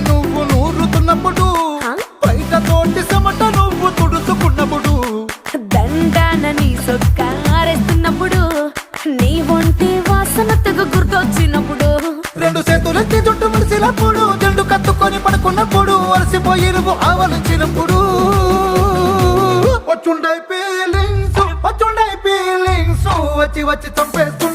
నువ్వు నూరుతున్నప్పుడు, బయట తోటి చెమట నువ్వు తుడుచుకున్నప్పుడు, దండాన నీ సొక్కారేస్తున్నప్పుడు, నీ ఒంటి వాసన తెగ గుర్తొచ్చినప్పుడు, రెండు చేతులెత్తి జుట్టు ముడిసినప్పుడు, జండు కత్తుకొని పడుకున్నప్పుడు, అలసిపోయి నువ్వు ఆవలించినప్పుడు, వచ్చుండై ఫీలింగ్స్ వచ్చి వచ్చి చంపేస్తు